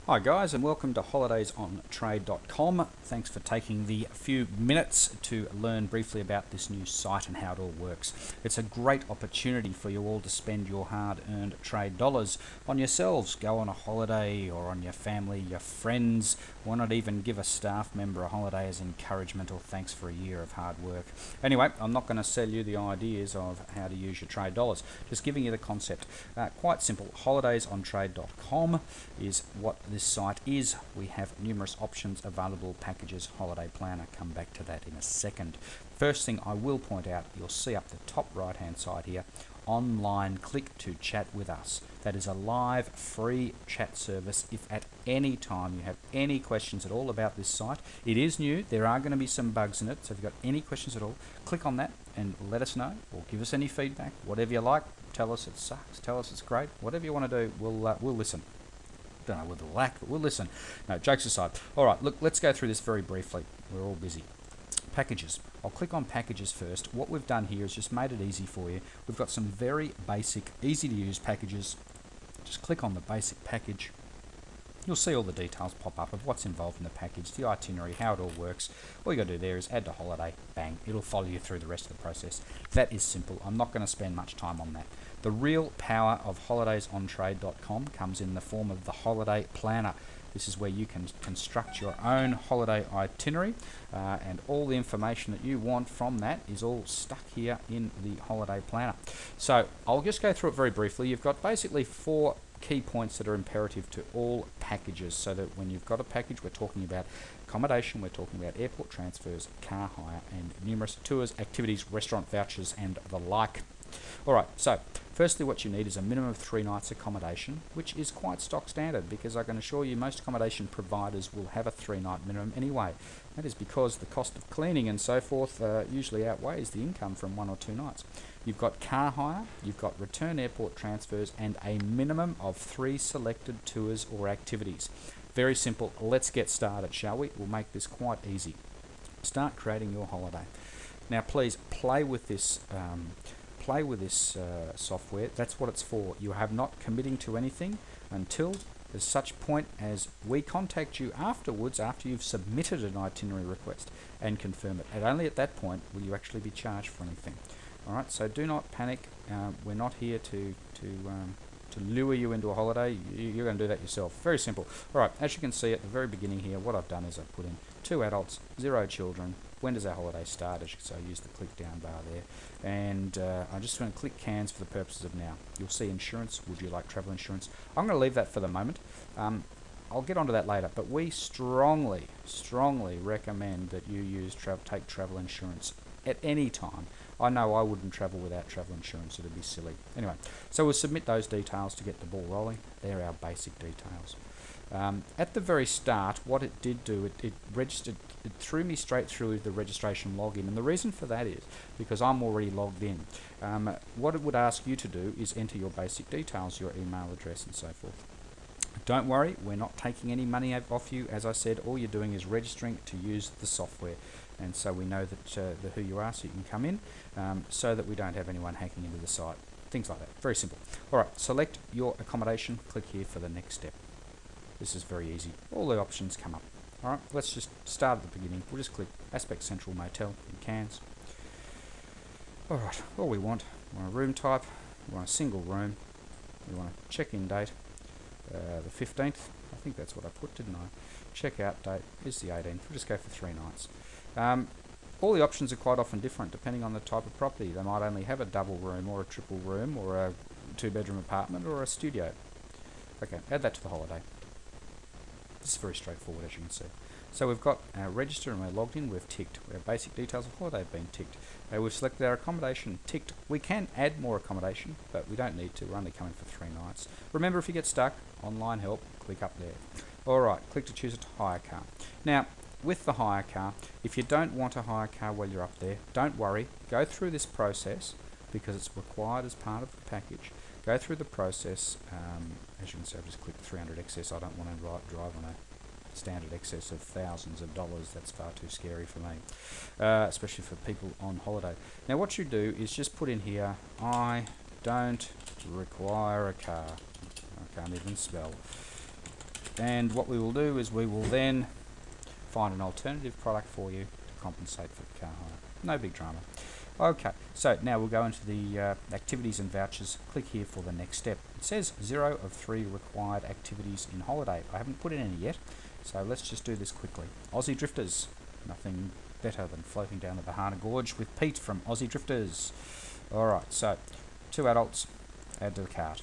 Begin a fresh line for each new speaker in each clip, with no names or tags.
Hi guys, and welcome to holidaysontrade.com. Thanks for taking the few minutes to learn briefly about this new site and how it all works. It's a great opportunity for you all to spend your hard-earned trade dollars on yourselves. Go on a holiday or on your family, your friends. Why not even give a staff member a holiday as encouragement or thanks for a year of hard work? Anyway, I'm not going to sell you the ideas of how to use your trade dollars, just giving you the concept. Quite simple. Holidaysontrade.com is what this site is. We have numerous options available, packages, holiday planner. Come back to that in a second. First thing I will point out, you'll see up the top right hand side here, online click to chat with us. That is a live free chat service. If at any time you have any questions at all about this site, it is new, there are going to be some bugs in it, so if you've got any questions at all, click on that and let us know, or give us any feedback, whatever you like. Tell us it sucks, tell us it's great, whatever you want to do, we'll listen. Don't know whether we'll act, but we'll listen. No, jokes aside. All right, look, let's go through this very briefly. We're all busy. Packages. I'll click on packages first. What we've done here is just made it easy for you. We've got some very basic, easy to use packages. Just click on the basic package. You'll see all the details pop up of what's involved in the package, the itinerary, how it all works. All you got to do there is add to holiday, bang, it'll follow you through the rest of the process. That is simple. I'm not going to spend much time on that. The real power of holidaysontrade.com comes in the form of the holiday planner. This is where you can construct your own holiday itinerary, and all the information that you want from that is all stuck here in the holiday planner. So I'll just go through it very briefly. You've got basically 4 key points that are imperative to all packages, so that when you've got a package, we're talking about accommodation, we're talking about airport transfers, car hire, and numerous tours, activities, restaurant vouchers, and the like. Alright, so firstly what you need is a minimum of 3 nights accommodation, which is quite stock standard, because I can assure you most accommodation providers will have a 3-night minimum anyway. That is because the cost of cleaning and so forth usually outweighs the income from 1 or 2 nights. You've got car hire, you've got return airport transfers, and a minimum of 3 selected tours or activities. Very simple. Let's get started, shall we? We'll make this quite easy. Start creating your holiday. Now please play with this software. That's what it's for. You have not committing to anything until there's such point as we contact you afterwards, after you've submitted an itinerary request, and confirm it. And only at that point will you actually be charged for anything. Alright, so do not panic. We're not here to lure you into a holiday. You're going to do that yourself. Very simple. Alright, as you can see at the very beginning here, what I've done is I've put in 2 adults, 0 children. When does our holiday start? As you can see, I use the click down bar there. And I'm just going to click cans for the purposes of now. You'll see insurance. Would you like travel insurance? I'm going to leave that for the moment. I'll get onto that later, but we strongly recommend that you take travel insurance at any time. I know I wouldn't travel without travel insurance, it'd be silly. Anyway, so we'll submit those details to get the ball rolling. They're our basic details. At the very start, what it did do, it threw me straight through the registration login, and the reason for that is because I'm already logged in. What it would ask you to do is enter your basic details, your email address and so forth. Don't worry, we're not taking any money off you. As I said, all you're doing is registering to use the software, and so we know that who you are, so you can come in, so that we don't have anyone hacking into the site. Things like that. Very simple. Alright, select your accommodation, click here for the next step. This is very easy. All the options come up. Alright, let's just start at the beginning. We'll just click Aspect Central Motel in Cairns. Alright, all we want a room type, we want a single room, we want a check-in date, the 15th, I think that's what I put, didn't I? Check-out date is the 18th. We'll just go for 3 nights. All the options are quite often different depending on the type of property. They might only have a double room or a triple room or a 2-bedroom apartment or a studio. Okay, add that to the holiday. This is very straightforward, as you can see. So we've got our register and we're logged in, we've ticked. Our basic details of holiday have been ticked. We've selected our accommodation, ticked. We can add more accommodation, but we don't need to. We're only coming for 3 nights. Remember, if you get stuck, online help, click up there. Alright, click to choose a hire car. Now, with the hire car, if you don't want a hire car while you're up there, don't worry. Go through this process because it's required as part of the package. Go through the process. As you can see, I've just clicked 300 excess. I don't want to drive on a standard excess of thousands of dollars. That's far too scary for me, especially for people on holiday. Now what you do is just put in here, I don't require a car. I can't even spell. and what we will do is we will then find an alternative product for you to compensate for the car hire. No big drama. Okay, so now we'll go into the activities and vouchers. Click here for the next step. It says 0 of 3 required activities in holiday. I haven't put in any yet, so let's just do this quickly. Aussie Drifters. Nothing better than floating down the Bahana Gorge with Pete from Aussie Drifters. Alright, so 2 adults, add to the cart.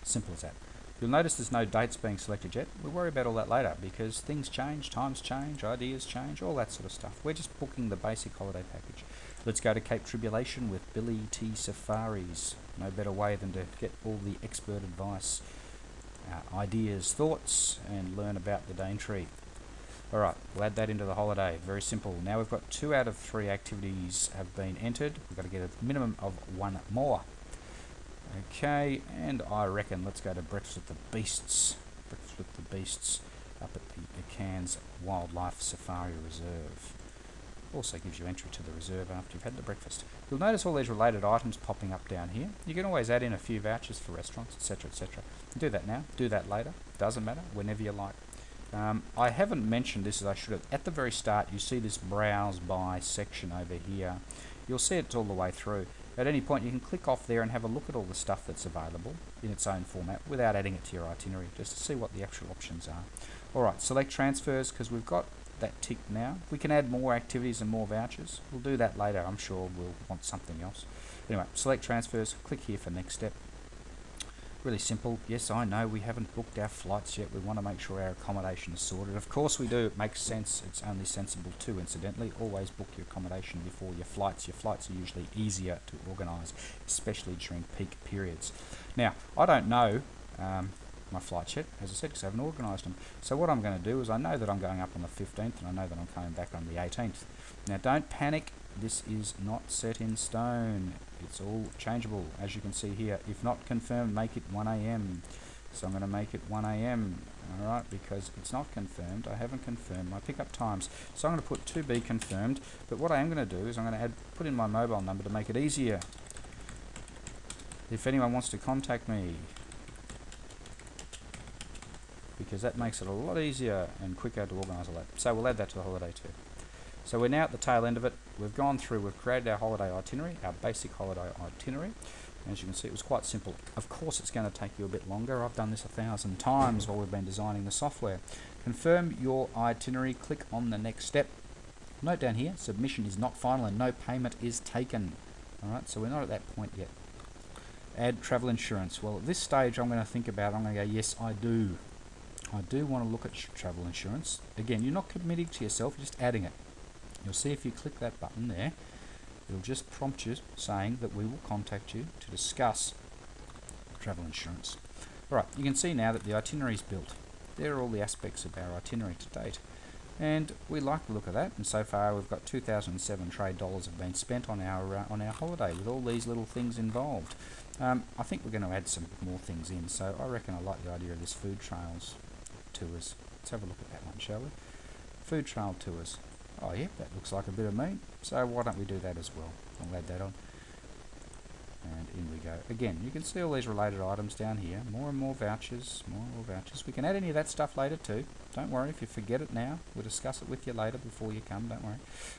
Simple as that. You'll notice there's no dates being selected yet. We'll worry about all that later because things change, times change, ideas change, all that sort of stuff. We're just booking the basic holiday package. Let's go to Cape Tribulation with Billy T Safaris. No better way than to get all the expert advice, ideas, thoughts, and learn about the Daintree. Alright, we'll add that into the holiday. Very simple. Now we've got 2 out of 3 activities have been entered. We've got to get a minimum of 1 more. Okay, and I reckon let's go to Breakfast with the Beasts. Breakfast with the Beasts up at the Cairns Wildlife Safari Reserve. Also gives you entry to the reserve after you've had the breakfast. You'll notice all these related items popping up down here. You can always add in a few vouchers for restaurants, etc, etc. Do that now, do that later, doesn't matter, whenever you like. I haven't mentioned this as I should have. At the very start you see this browse by section over here. You'll see it all the way through. At any point you can click off there and have a look at all the stuff that's available in its own format without adding it to your itinerary, just to see what the actual options are. Alright, select transfers because we've got that ticked now. We can add more activities and more vouchers. We'll do that later. I'm sure we'll want something else. Anyway, select transfers, click here for next step. Really simple. Yes, I know we haven't booked our flights yet. We want to make sure our accommodation is sorted. Of course we do. It makes sense. It's only sensible too, incidentally. Always book your accommodation before your flights. Your flights are usually easier to organise, especially during peak periods. Now, I don't know my flights yet, as I said, because I haven't organised them. So what I'm going to do is I know that I'm going up on the 15th and I know that I'm coming back on the 18th. Now don't panic, this is not set in stone. It's all changeable, as you can see here. If not confirmed, make it 1 AM. So I'm going to make it 1 AM, alright, because it's not confirmed. I haven't confirmed my pickup times. So I'm going to put to be confirmed, but what I am going to do is I'm going to put in my mobile number to make it easier. If anyone wants to contact me, because that makes it a lot easier and quicker to organise all that. So we'll add that to the holiday too. So we're now at the tail end of it. We've gone through, we've created our holiday itinerary, our basic holiday itinerary. As you can see, it was quite simple. Of course it's going to take you a bit longer. I've done this 1,000 times while we've been designing the software. Confirm your itinerary, click on the next step. Note down here, submission is not final and no payment is taken. Alright, so we're not at that point yet. Add travel insurance. Well, at this stage I'm going to think about, I'm going to go, yes, I do. I do want to look at travel insurance. Again, you're not committing to yourself, you're just adding it. You'll see if you click that button there, it'll just prompt you saying that we will contact you to discuss travel insurance. Alright, you can see now that the itinerary is built. There are all the aspects of our itinerary to date. And we like the look of that, and so far we've got 2007 trade dollars have been spent on our holiday with all these little things involved. I think we're going to add some more things in, so I reckon I like the idea of this food trails tours. Let's have a look at that one, shall we? Food trail tours. Oh yep, that looks like a bit of meat, so why don't we do that as well? I'll add that on. And in we go. Again, you can see all these related items down here. More and more vouchers, more and more vouchers. We can add any of that stuff later too. Don't worry if you forget it now. We'll discuss it with you later before you come, don't worry.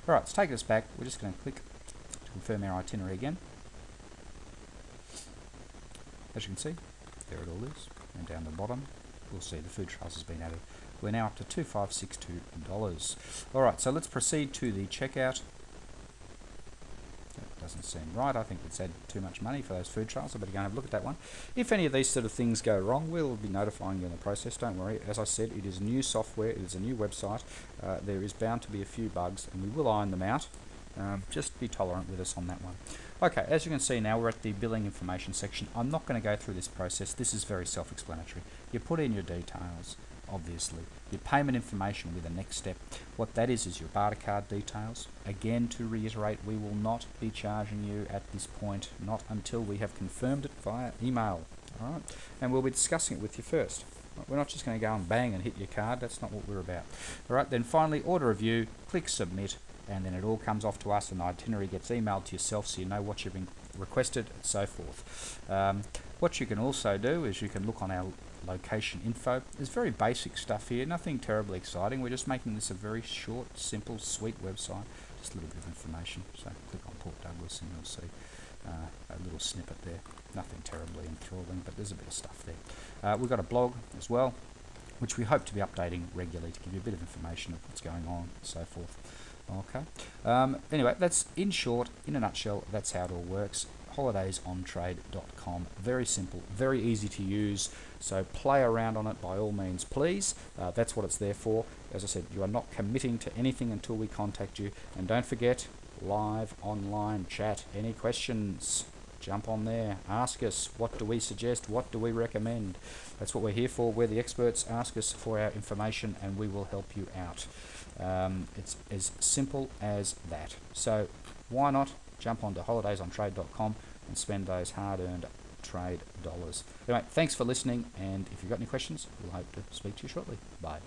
Alright, let's take us back. We're just going to click to confirm our itinerary again. As you can see, there it all is. And down the bottom, we'll see the food trails has been added. We're now up to $2,562. Alright, so let's proceed to the checkout. That doesn't seem right. I think it's had too much money for those food trails. I better go and have a look at that one. If any of these sort of things go wrong, we'll be notifying you in the process. Don't worry. As I said, it is new software. It is a new website. There is bound to be a few bugs, and we will iron them out. Just be tolerant with us on that one. Okay, as you can see now, we're at the billing information section. I'm not going to go through this process. This is very self-explanatory. You put in your details, obviously. Your payment information with the next step. What that is your Bartercard details. Again, to reiterate, we will not be charging you at this point, not until we have confirmed it via email. Alright, and we'll be discussing it with you first. We're not just going to go and bang and hit your card. That's not what we're about. Alright, then finally, order review, click submit, and then it all comes off to us and the itinerary gets emailed to yourself so you know what you've been requested and so forth. What you can also do is you can look on our location info. There's very basic stuff here, nothing terribly exciting. We're just making this a very short, simple, sweet website. Just a little bit of information. So click on Port Douglas and you'll see a little snippet there. Nothing terribly enthralling, but there's a bit of stuff there. We've got a blog as well, which we hope to be updating regularly to give you a bit of information of what's going on and so forth. Okay. Anyway, that's in short, in a nutshell, that's how it all works. holidaysontrade.com. Very simple, very easy to use. So play around on it by all means, please. That's what it's there for. As I said, you are not committing to anything until we contact you. And don't forget, live online chat. Any questions? Jump on there. Ask us. What do we suggest? What do we recommend? That's what we're here for. We're the experts. Ask us for our information and we will help you out. It's as simple as that. So why not jump onto holidaysontrade.com and spend those hard-earned trade dollars. Anyway, thanks for listening, and if you've got any questions, we'll hope to speak to you shortly. Bye.